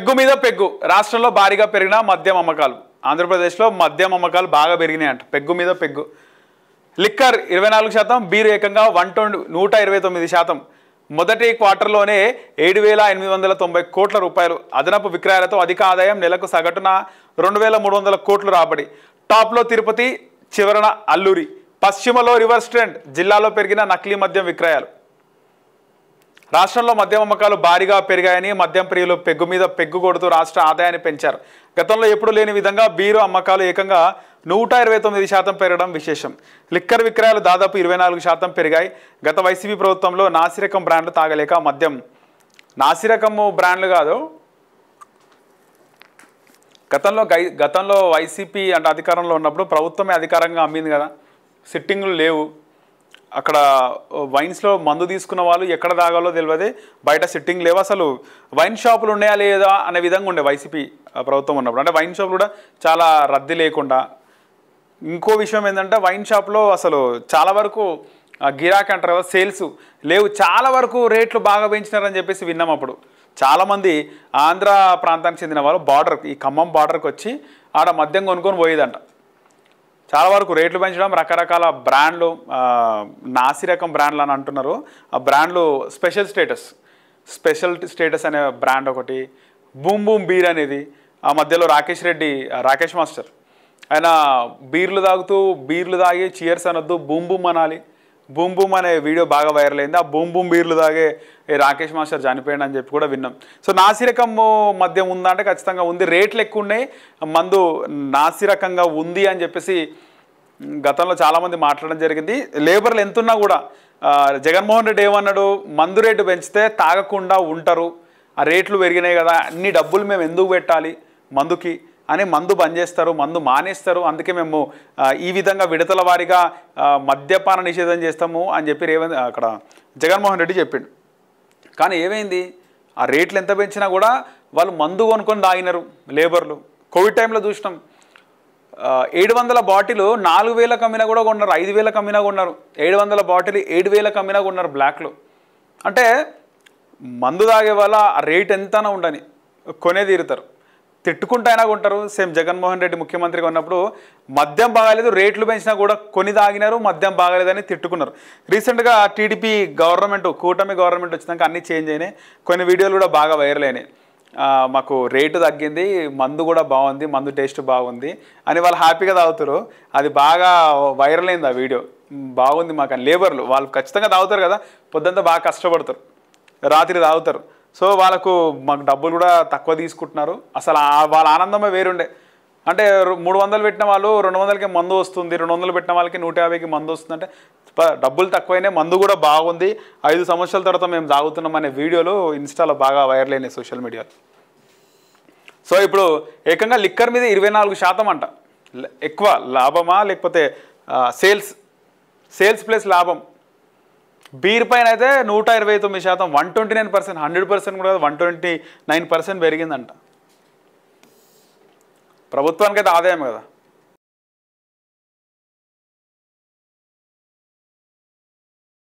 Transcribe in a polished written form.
Peg మీద peg రాష్ట్రంలో భారీగా పెరిగిన మద్యం అమ్మకాలు. ఆంధ్రప్రదేశ్లో మద్యం అమ్మకాలు బాగా పెరిగినాయంట. పెగ్గు మీద పెగ్గు. లిక్కర్ 24%, బీరు ఏకంగా 129%. మొదటి క్వార్టర్లోనే 7,890 కోట్ల రూపాయలు అదనపు విక్రయాలతో అధిక ఆదాయం. నెలకు సగటున 2,300 కోట్లు రాబడి. టాప్లో తిరుపతి, చివరన అల్లూరి. పశ్చిమలో reverse trend. జిల్లాలో పెరిగిన నకిలీ మద్యం విక్రయాలు. రాష్ట్రంలో మద్యం అమ్మకాలు భారీగా పెరిగాయని మద్యం ప్రియులు పెగ్గు మీద పెగ్గు కొడుతూ రాష్ట్ర ఆదాయాన్ని పెంచారు. గతంలో ఎప్పుడూ లేని విధంగా బీరు అమ్మకాలు ఏకంగా 129% పెరగడం విశేషం. లిక్కర్ విక్రయాలు దాదాపు 24% పెరిగాయి. గత వైసీపీ ప్రభుత్వంలో నాసిరకం బ్రాండ్లు తాగలేక మద్యం, నాసిరకము బ్రాండ్లు కాదు, గతంలో వైసీపీ అంటే అధికారంలో ఉన్నప్పుడు ప్రభుత్వమే అధికారంగా అమ్మింది కదా, సిట్టింగులు లేవు. అక్కడ వైన్స్లో మందు తీసుకున్న వాళ్ళు ఎక్కడ తాగాలో తెలియదు, బయట సిట్టింగ్ లేవు. అసలు వైన్ షాపులు ఉన్నాయా లేదా అనే విధంగా ఉండే వైసీపీ ప్రభుత్వం ఉన్నప్పుడు. అంటే వైన్ షాపులు కూడా చాలా రద్దీ లేకుండా. ఇంకో విషయం ఏంటంటే వైన్ షాప్లో అసలు చాలా వరకు గిరాకీ అంటారు కదా, సేల్స్ లేవు. చాలా వరకు రేట్లు బాగా పెంచినారని చెప్పేసి విన్నాం. అప్పుడు చాలామంది ఆంధ్ర ప్రాంతానికి చెందిన వాళ్ళు బార్డర్, ఈ ఖమ్మం బార్డర్కి వచ్చి ఆడ మద్యం కొనుక్కొని పోయేదంట. చాలా వరకు రేట్లు పెంచడం, రకరకాల బ్రాండ్లు, నాసిరకం బ్రాండ్లు అని అంటున్నారు. ఆ బ్రాండ్లు స్పెషల్ స్టేటస్ అనే బ్రాండ్ ఒకటి, బూమ్ బూమ్ బీర్ అనేది. ఆ మధ్యలో రాకేష్ మాస్టర్ ఆయన బీర్లు తాగి చియర్స్ అనొద్దు, బూమ్ బూమ్ అనాలి. బూమ్ బూమ్ అనే వీడియో బాగా వైరల్ అయింది. ఆ బూమ్ బూమ్ బీర్లు తాగే రాకేష్ మాస్టర్ చనిపోయాడు అని చెప్పి కూడా విన్నాం. సో నాసిరకం మద్యం ఉందా అంటే ఖచ్చితంగా ఉంది. రేట్లు ఎక్కువ ఉన్నాయి, మందు నాసిరకంగా ఉంది అని చెప్పేసి గతంలో చాలామంది మాట్లాడడం జరిగింది. లేబర్లు ఎంతున్నా కూడా జగన్మోహన్ రెడ్డి ఏమన్నాడు, మందు రేటు పెంచితే తాగకుండా ఉంటారు, ఆ రేట్లు పెరిగినాయి కదా, అన్ని డబ్బులు మేము ఎందుకు పెట్టాలి మందుకి అని మందు బంద్ చేస్తారు, మందు మానేస్తారు, అందుకే మేము ఈ విధంగా విడతల వారీగా మద్యపాన నిషేధం చేస్తాము అని చెప్పి అక్కడ జగన్మోహన్ రెడ్డి చెప్పిండు. కానీ ఏమైంది, ఆ రేట్లు ఎంత పెంచినా కూడా వాళ్ళు మందు కొనుక్కొని తాగినారు లేబర్లు. కోవిడ్ టైంలో చూసినాం, 700 బాటిల్ 4,000 కమ్మినా కూడా కొన్నారు, 5,000 కమ్మినా కొన్నారు. 700 బాటిల్ 7,000 కమ్మినా కొన్నారు బ్లాక్లో. అంటే మందు తాగే వాళ్ళ ఆ రేట్ ఎంతనా ఉండని కొనే తీరుతారు, తిట్టుకుంటైనా కొంటారు. సేమ్ జగన్మోహన్ రెడ్డి ముఖ్యమంత్రిగా ఉన్నప్పుడు మద్యం బాగాలేదు, రేట్లు పెంచినా కూడా కొని తాగినారు, మద్యం బాగాలేదని తిట్టుకున్నారు. రీసెంట్గా టీడీపీ గవర్నమెంట్, కూటమి గవర్నమెంట్ వచ్చినాక అన్నీ చేంజ్ అయినాయి. కొన్ని వీడియోలు కూడా బాగా వైరల్ అయినాయి. మాకు రేటు తగ్గింది, మందు కూడా బాగుంది, మందు టేస్ట్ బాగుంది అని వాళ్ళు హ్యాపీగా తాగుతారు. అది బాగా వైరల్ అయింది ఆ వీడియో. బాగుంది మాకు అని. లేబర్లు వాళ్ళు ఖచ్చితంగా తాగుతారు కదా, పొద్దుంతా బాగా కష్టపడతారు, రాత్రి తాగుతారు. సో వాళ్ళకు మాకు డబ్బులు కూడా తక్కువ తీసుకుంటున్నారు. అసలు వాళ్ళ ఆనందమే వేరుండే. అంటే 300 పెట్టిన వాళ్ళు 200కి మందు వస్తుంది, 200 పెట్టిన వాళ్ళకి 150కి మందు వస్తుంది. అంటే డబ్బులు తక్కువైనా మందు కూడా బాగుంది, 5 సంవత్సరాల తర్వాత మేము తాగుతున్నాం అనే వీడియోలు ఇన్స్టాలో బాగా వైరల్ అయినాయి, సోషల్ మీడియాలో. సో ఇప్పుడు ఏకంగా లిక్కర్ మీద 24% అంట. ఎక్కువ లాభమా లేకపోతే సేల్స్ ప్లస్ లాభం. బీర్ పైన అయితే 129%, 129%, 100% కూడా 129% పెరిగిందంట. ప్రభుత్వానికి అయితే ఆదాయం కదా.